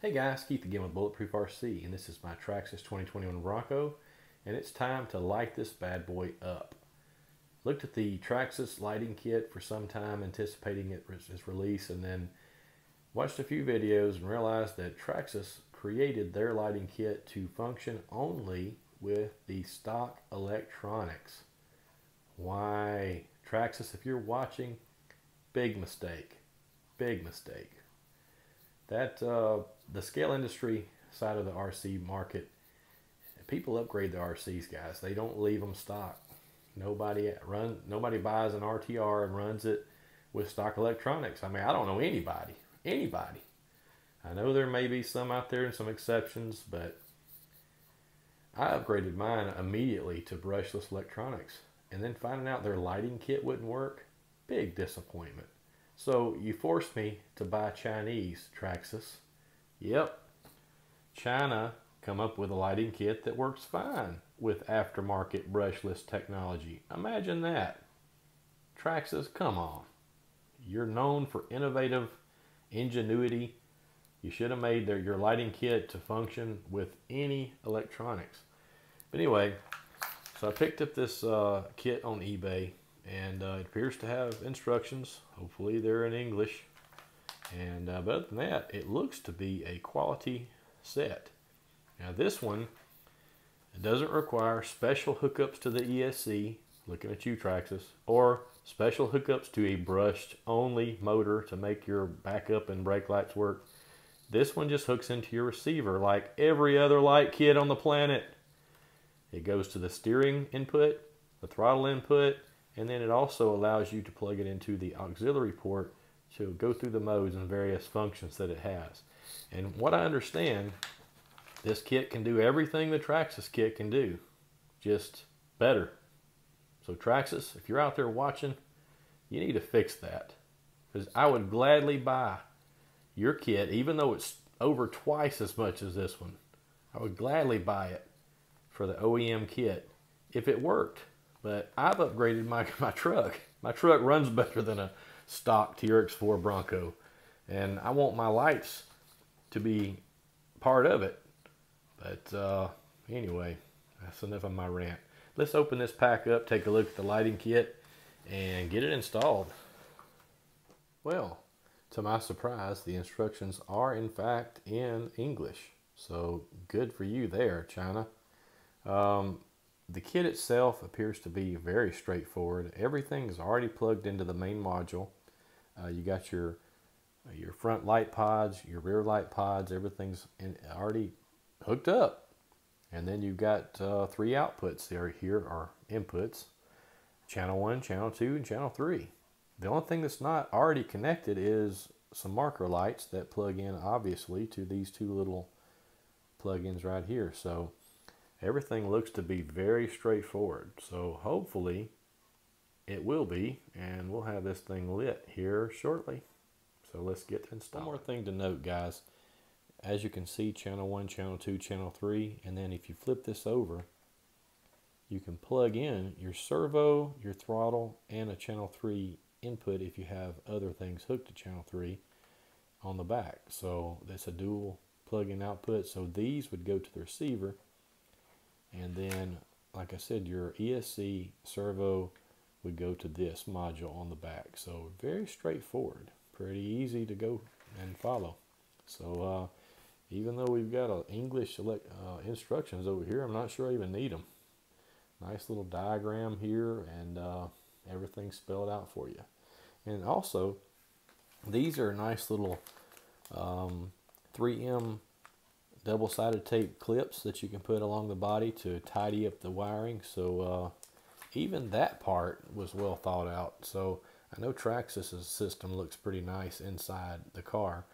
Hey guys, Keith again with Bulletproof RC, and this is my Traxxas 2021 Bronco, and it's time to light this bad boy up. Looked at the Traxxas lighting kit for some time, anticipating its release, and then watched a few videos and realized that Traxxas created their lighting kit to function only with the stock electronics. Why? Traxxas, if you're watching, big mistake. Big mistake. The scale industry side of the RC market, people upgrade their RCs, guys. They don't leave them stock. Nobody buys an RTR and runs it with stock electronics. I mean, I don't know anybody. I know there may be some out there and some exceptions, but I upgraded mine immediately to brushless electronics, and then finding out their lighting kit wouldn't work, big disappointment. So you forced me to buy Chinese, Traxxas. Yep, China come up with a lighting kit that works fine with aftermarket brushless technology. Imagine that. Traxxas, come on. You're known for innovative ingenuity. You should have made your lighting kit to function with any electronics. But anyway, so I picked up this kit on eBay, and it appears to have instructions. Hopefully they're in English. And but other than that, it looks to be a quality set. Now this one, it doesn't require special hookups to the ESC, looking at you Traxxas, or special hookups to a brushed only motor to make your backup and brake lights work. This one just hooks into your receiver like every other light kit on the planet. It goes to the steering input, the throttle input, and then it also allows you to plug it into the auxiliary port to go through the modes and various functions that it has. And what I understand, this kit can do everything the Traxxas kit can do, just better. So Traxxas, if you're out there watching, you need to fix that, because I would gladly buy your kit, even though it's over twice as much as this one. I would gladly buy it for the OEM kit if it worked. But I've upgraded my truck. My truck runs better than a stock TRX4 Bronco, and I want my lights to be part of it. But anyway, that's enough of my rant. Let's open this pack up, take a look at the lighting kit, and get it installed. Well, to my surprise, the instructions are in fact in English, so good for you there, China. The kit itself appears to be very straightforward. Everything is already plugged into the main module. You got your front light pods, your rear light pods, everything's already hooked up. And then you've got 3 outputs here are inputs: channel 1, channel 2, and channel 3. The only thing that's not already connected is some marker lights that plug in obviously to these 2 little plug-ins right here. So everything looks to be very straightforward. So hopefully it will be, and we'll have this thing lit here shortly. So let's get installed. One more thing to note, guys. As you can see, channel 1, channel 2, channel 3, and then if you flip this over, you can plug in your servo, your throttle, and a channel 3 input if you have other things hooked to channel 3 on the back. So that's a dual plug-in output. So these would go to the receiver, and then, like I said, your ESC servo would go to this module on the back. So very straightforward, pretty easy to go and follow. So even though we've got English instructions over here, I'm not sure I even need them. Nice little diagram here, and everything's spelled out for you. And also, these are nice little 3M double-sided tape clips that you can put along the body to tidy up the wiring. So even that part was well thought out. So I know Traxxas' system looks pretty nice inside the car,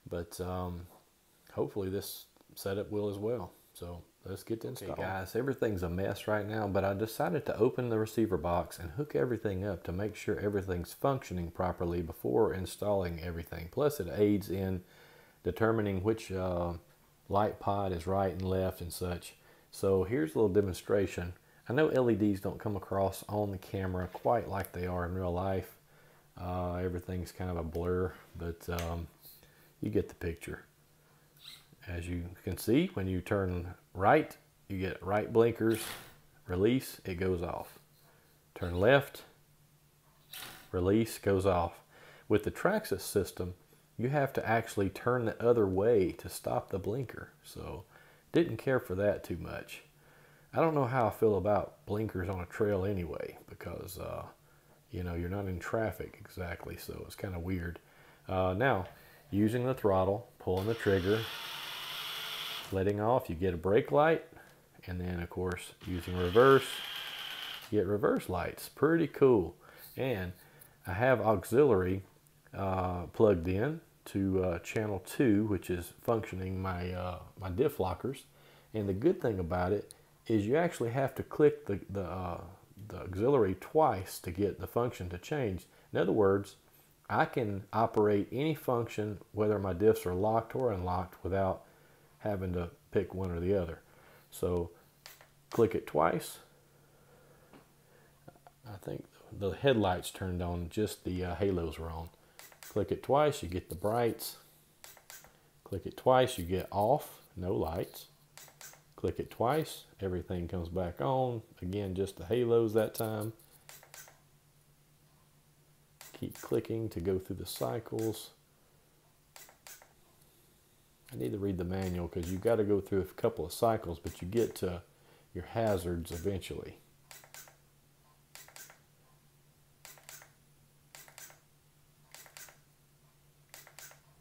but hopefully this setup will as well. So let's get to install. Okay, guys, everything's a mess right now, but I decided to open the receiver box and hook everything up to make sure everything's functioning properly before installing everything. Plus it aids in determining which light pod is right and left and such. So here's a little demonstration. I know LEDs don't come across on the camera quite like they are in real life. Everything's kind of a blur, but you get the picture. As you can see, when you turn right, you get right blinkers, release, it goes off. Turn left, release, goes off. With the Traxxas system, you have to actually turn the other way to stop the blinker. So didn't care for that too much. I don't know how I feel about blinkers on a trail anyway, because you know, you're not in traffic exactly, so it's kind of weird. Now, using the throttle, pulling the trigger, letting off, you get a brake light, and then of course using reverse, you get reverse lights. Pretty cool. And I have auxiliary plugged in to channel 2, which is functioning my my diff lockers. And the good thing about it is you actually have to click the auxiliary twice to get the function to change. In other words, I can operate any function, whether my diffs are locked or unlocked, without having to pick one or the other. So click it twice. I think the headlights turned on, just the halos were on. Click it twice, you get the brights. Click it twice, you get off, no lights. Click it twice, everything comes back on. Again, just the halos that time. Keep clicking to go through the cycles. I need to read the manual because you've got to go through a couple of cycles, but you get to your hazards eventually.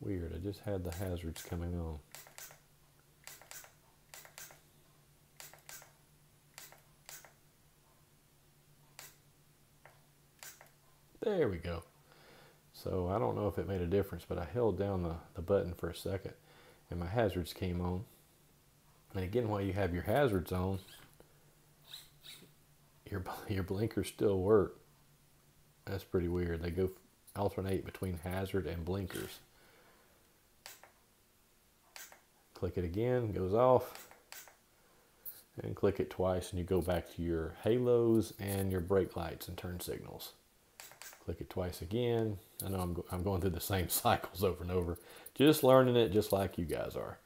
Weird, I just had the hazards coming on. There we go. So I don't know if it made a difference, but I held down the button for a second and my hazards came on. And again, while you have your hazards on, your blinkers still work. That's pretty weird. They go alternate between hazard and blinkers. Click it again, goes off. And click it twice and you go back to your halos and your brake lights and turn signals. Click it twice again. I know I'm going through the same cycles over and over. Just learning it just like you guys are.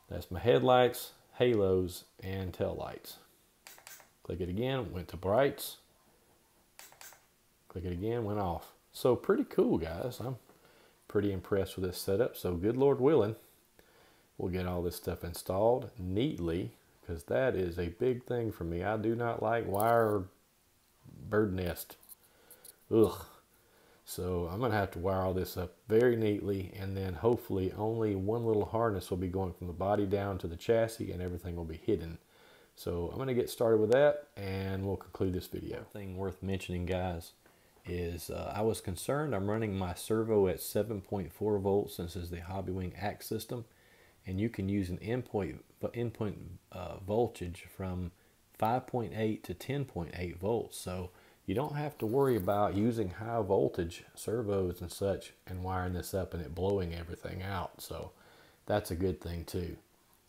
That's my headlights, halos, and tail lights. Click it again, went to brights. Click it again, went off. So pretty cool, guys. I'm pretty impressed with this setup. So good Lord willing, we'll get all this stuff installed neatly, because that is a big thing for me. I do not like wire bird nest. Ugh. So I'm going to have to wire all this up very neatly, and then hopefully only one little harness will be going from the body down to the chassis, and everything will be hidden. So I'm going to get started with that, and we'll conclude this video. Thing worth mentioning, guys, is I was concerned. I'm running my servo at 7.4 volts since it's the Hobbywing ACT system, and you can use an endpoint voltage from 5.8 to 10.8 volts. So you don't have to worry about using high voltage servos and such and wiring this up and it blowing everything out. So that's a good thing too.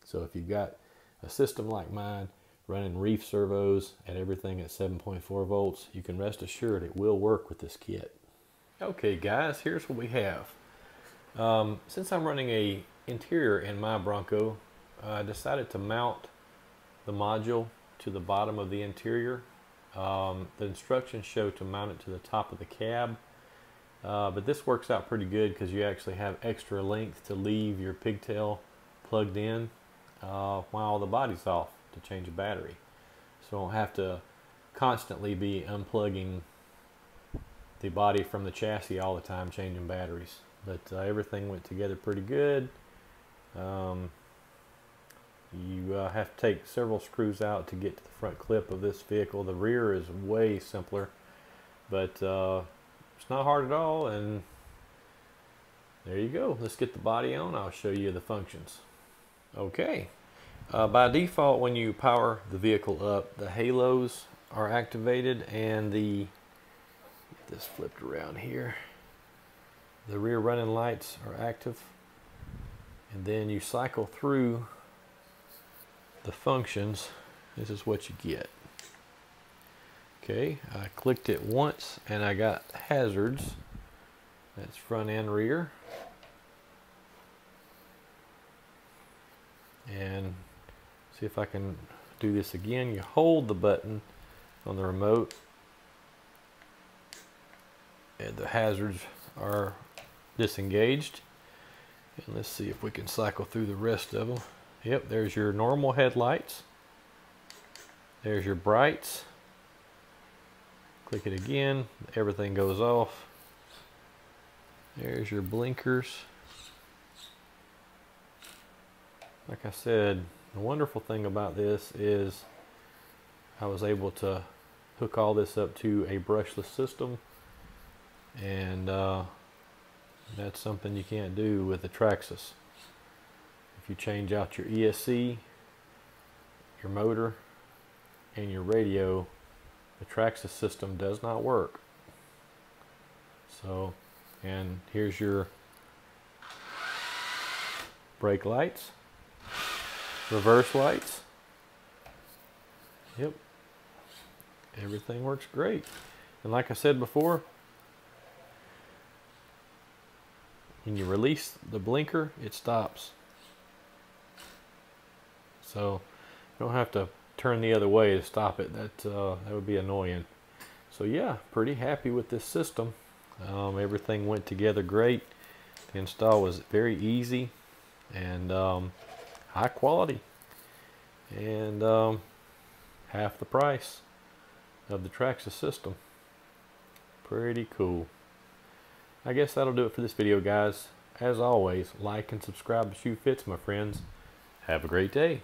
So if you've got a system like mine running reef servos at everything at 7.4 volts, you can rest assured it will work with this kit. Okay guys, here's what we have. Since I'm running a interior in my Bronco, I decided to mount the module to the bottom of the interior. The instructions show to mount it to the top of the cab, but this works out pretty good because you actually have extra length to leave your pigtail plugged in while the body's off to change a battery. So I don't have to constantly be unplugging the body from the chassis all the time changing batteries. But everything went together pretty good. You have to take several screws out to get to the front clip of this vehicle. The rear is way simpler, but it's not hard at all. And there you go. Let's get the body on. I'll show you the functions. Okay. By default, when you power the vehicle up, the halos are activated and get this flipped around here. The rear running lights are active. And then you cycle through the functions. This is what you get. Okay, I clicked it once and I got hazards. That's front and rear. See if I can do this again. You hold the button on the remote and the hazards are disengaged. And let's see if we can cycle through the rest of them. Yep, there's your normal headlights. There's your brights. Click it again, everything goes off. There's your blinkers. Like I said, the wonderful thing about this is I was able to hook all this up to a brushless system, and that's something you can't do with the Traxxas. If you change out your ESC, your motor, and your radio, the Traxxas system does not work. So, and here's your brake lights, reverse lights. Yep, everything works great. And like I said before, when you release the blinker, it stops. So you don't have to turn the other way to stop it. That would be annoying. So yeah, pretty happy with this system. Everything went together great. The install was very easy and high quality, and half the price of the Traxxas system. Pretty cool. I guess that'll do it for this video, guys. As always, like and subscribe to Shoe Fits, my friends. Have a great day.